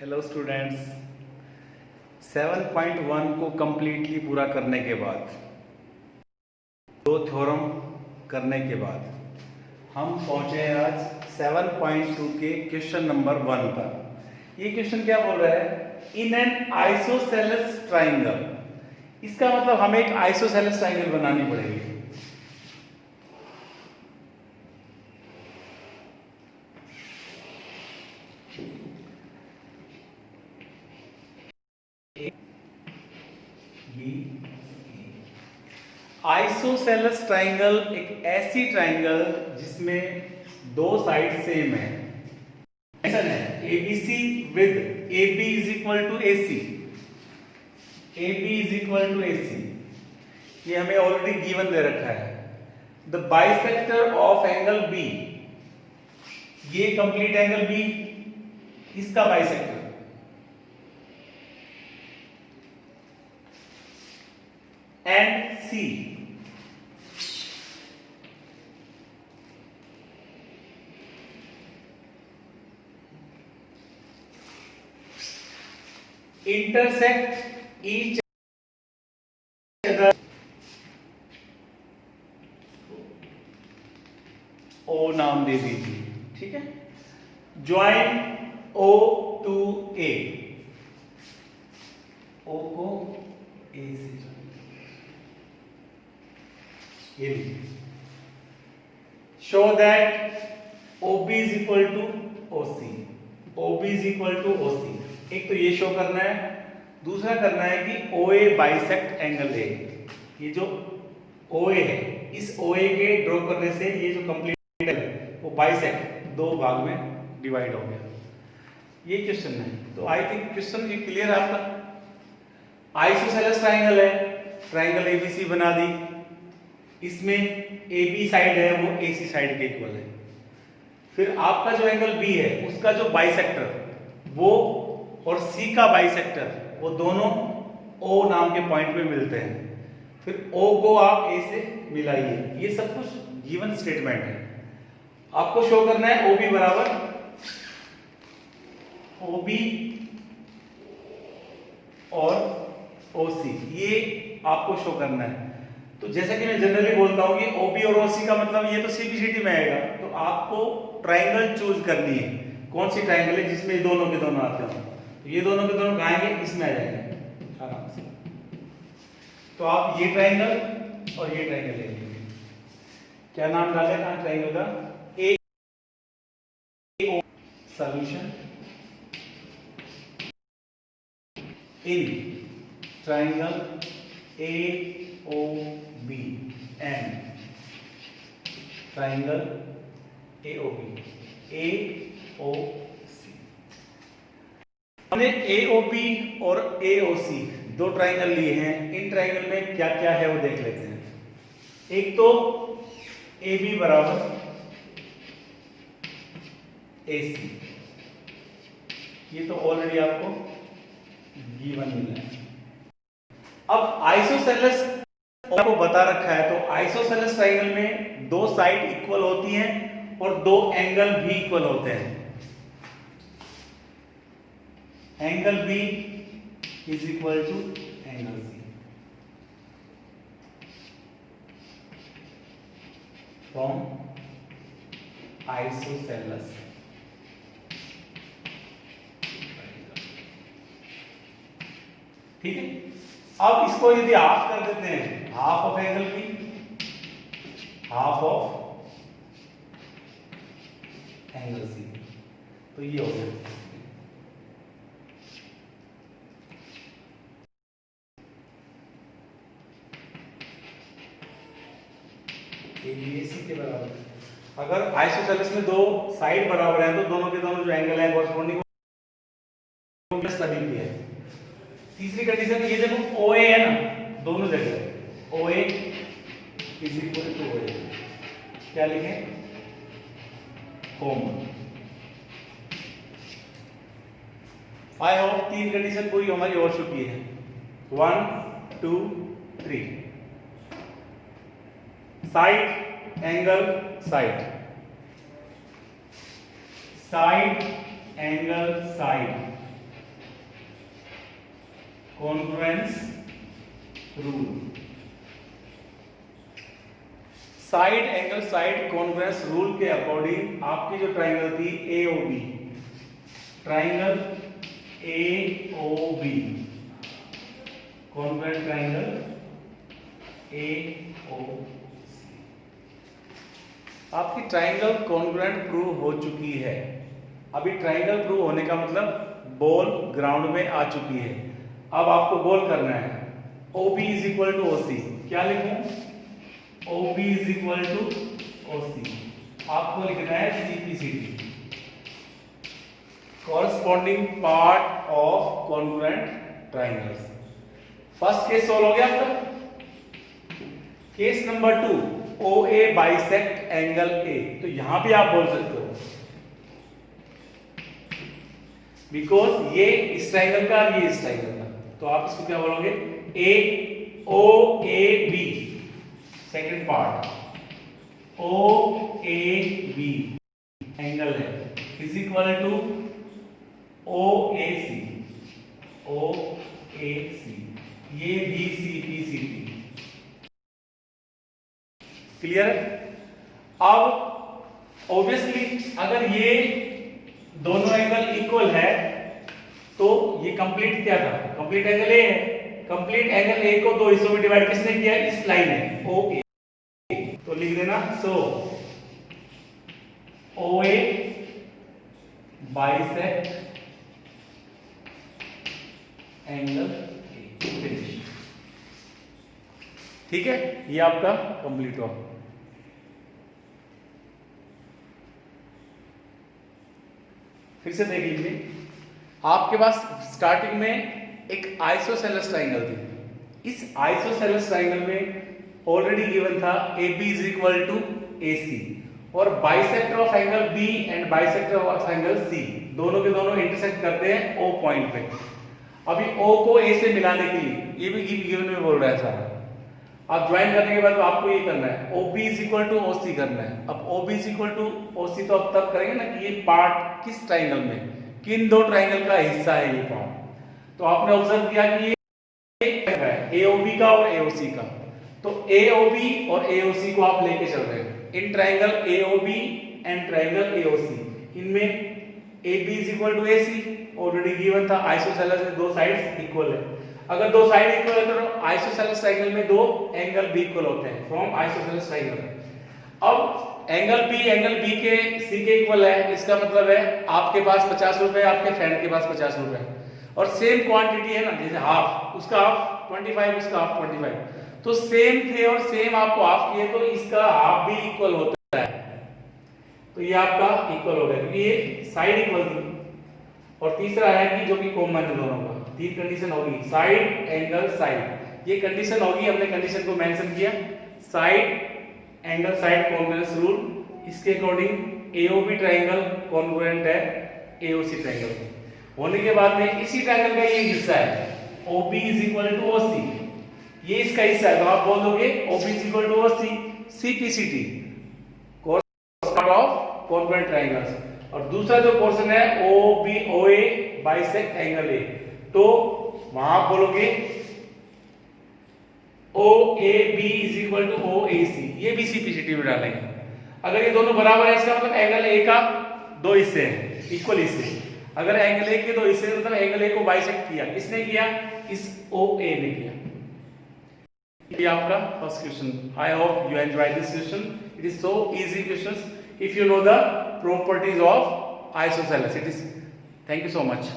Hello students, 7.1 को completely पूरा करने के बाद, दो थ्योरम करने के बाद हम पहुंचे हैं आज 7.2 के क्वेश्चन नंबर 1 पर। ये क्वेश्चन क्या बोल रहा है? In an isosceles triangle. इसका मतलब हमें एक आइसोसेलेस ट्राइंगल बनानी पड़ेगी। आइसोसेलेस ट्राइंगल एक ऐसी ट्राइंगल जिसमें दो साइड सेम है। ऐसा है ABC with AB is equal to AC। AB is equal to AC, ये हमें ऑलरेडी गिवन दे रखा है। The bisector of angle B, ये कंप्लीट एंगल B, इसका bisector and C, intersect each other, O नाम दे दीजिए, ठीक है। Join O to A, O को A से ये लीजिए। Show that OB is equal to OC, OB is equal to OC। एक तो ये शो करना है, दूसरा करना है कि OA बाइसेक्ट एंगल A। ये जो OA है, इस OA के ड्रॉ करने से ये जो कंप्लीट है वो बाइसेक्ट दो भाग में डिवाइड हो गया। ये क्वेश्चन है, तो आई थिंक क्वेश्चन ये क्लियर है आपका। आइसोसेलेस ट्राइंगल है, ट्राइंगल ABC बना दी, इसमें AB साइड है वो AC साइड के इक्वल है। फिर आपका जो एंगल B है उसका जो बाइसेक्टर वो और C का बाइसेक्टर वो दोनों O नाम के पॉइंट पे मिलते हैं। फिर O को आप A से मिलाइए। ये सब कुछ गिवन स्टेटमेंट है। आपको शो करना है OB बराबर OB और OC, ये आपको शो करना है। तो जैसा कि मैं जनरली बोलता हूं कि OB और OC का मतलब ये तो CBCD में आएगा, तो आपको ट्राइंगल चूज करनी है। कौन सी ट्राइंगल है जिसमें दोनों के दोनों आते हो। तो ये दोनों के दोनों आएंगे, इसमें आ जाएंगे आराम से। तो आप ये ट्राइंगल और ये ट्राइंगल ले लीजिए। क्या नाम डाले था ट्राइंगल का? AO। Solution in triangle AOB and triangle AOB AOC। हमने AOB और AOC दो ट्राइंगल लिए हैं। इन ट्राइंगल में क्या क्या है वो देख लेते हैं। एक तो AB बराबर AC, ये तो ऑलरेडी आपको गिवन मिला है। अब आइसोसेलेस आपको बता रखा है, तो आइसोसेलेस ट्राइंगल में दो साइड इक्वल होती हैं और दो एंगल भी इक्वल होते हैं। Angle B is equal to angle C from isosceles. ठीक है। अब इसको यदि हाफ कर देते हैं, half of angle B, half of angle C, तो ये हो गया। ABC के बराबर। अगर आइसोसेलेस में दो साइड बराबर हैं तो दोनों के दोनों जो एंगल है कॉरस्पॉन्डिंग सभी है। तीसरी कंडीशन ये देखो OA है ना, दोनों जगह OA is equal to OA। क्या लिखें? कॉमन। आई होप तीन कंडीशन पूरी हमारी हो चुकी है। 1 2 3। Side angle side, side angle side congruence rule. Side angle side congruence rule के अकॉर्डिंग आपकी जो ट्राइंगल थी AOB, triangle AOB, congruent triangle AOC, आपकी ट्राइंगल कॉन्ग्रुएंट प्रूव हो चुकी है। अभी ट्राइंगल प्रूव होने का मतलब बॉल ग्राउंड में आ चुकी है। अब आपको बॉल करना है OB is equal to OC। क्या लिखूं? OB is equal to OC। आपको लिखना है CPCT, corresponding part of congruent triangles. First case solve हो गया आपका। Case number 2, OA bisect angle A। तो यहां भी आप बोल सकते हो बिकॉज ये इस ट्राइंगल का और ये इस ट्राइंगल का, तो आप इसको क्या बोलोगे? OAB second part, OAB angle है इज इक्वल टू OAC, ये भी CPCT। क्लियर है? अब ऑब्वियसली अगर ये दोनों एंगल इक्वल है तो ये कंप्लीट क्या था? कंप्लीट एंगल A है। कंप्लीट एंगल A को दो हिस्सों में डिवाइड किसने किया? इस लाइन में OA। तो लिख देना सो OA bisect angle A। Finish. ठीक है, ये आपका कंप्लीट हुआ। फिर से देख लीजिए, आपके पास स्टार्टिंग में एक आइसोसेलेस ट्राइंगल थी। इस आइसोसेलेस ट्राइंगल में ऑलरेडी गिवन था AB is equal to AC और bisector of angle B and bisector of angle C दोनों के दोनों इंटरसेक्ट करते हैं O पॉइंट पे। अभी O को A से मिलाने के लिए ये भी गिवन में बोल रहा है सारा। आप ज्वाइन करने के बाद आपको ये करना है OB is equal to OC करना है। अब OB is equal to OC तो अब तब करेंगे ना कि ये पार्ट किस ट्राइंगल में, किन दो ट्राइंगल का हिस्सा है ये पार्ट। तो आपने ऑब्जर्व किया कि ये है AOB का और AOC का। तो AOB और AOC को आप लेके चल रहे हैं इन triangle AOB and triangle AOC। इनमें AB is equal to AC already given था। आइसोसेलेस में दो साइड्स इक्वल है। अगर दो साइड इक्वल है तो आइसोसेलेस ट्रायंगल में दो एंगल भी इक्वल होते हैं फ्रॉम आइसोसेलेस ट्रायंगल। अब एंगल B के C के इक्वल है, इसका मतलब है आपके पास 50 रुपए, आपके फ्रेंड के पास 50 रुपए और सेम क्वांटिटी है ना, जैसे हाफ, उसका हाफ 25, उसका हाफ 25, तो सेम थे और सेम आपको हाफ किए तो इसका हाफ भी इक्वल होता है। तो ये आपका इक्वल हो गया क्योंकि ये साइड इक्वल थी। और तीसरा है कि जो कि कॉमन है दोनों का, तीन कंडीशन होगी साइड एंगल साइड। ये कंडीशन होगी, हमने कंडीशन को मेंशन किया side angle side congruence rule. इसके अकॉर्डिंग AOB ट्रायंगल कॉन्ग्रुएंट है AOC ट्रायंगल होने के बाद में इसी ट्रायंगल का ये हिस्सा है OB is equal to OC, ये इसका हिस्सा है। तो आप बोल दोगे OB is equal to OC CPCT chord of congruent triangles. और दूसरा जो पोर्शन है OA बाइसेक्ट एंगल A, तो वहां आप बोलोगे OAB is equal to OAC, ये भी CPCT में डालेंगे। अगर ये दोनों बराबर है इसका मतलब एंगल A का दो हिस्से हैं, इक्वल हिस्से। अगर एंगल A के दो हिस्से मतलब एंगल A को बाइसेक्ट किया, किसने किया? इस OA ने किया। ये आपका first question. I hope you enjoy this question. It is so easy question if you know the properties of isosceles. It is. Thank you so much.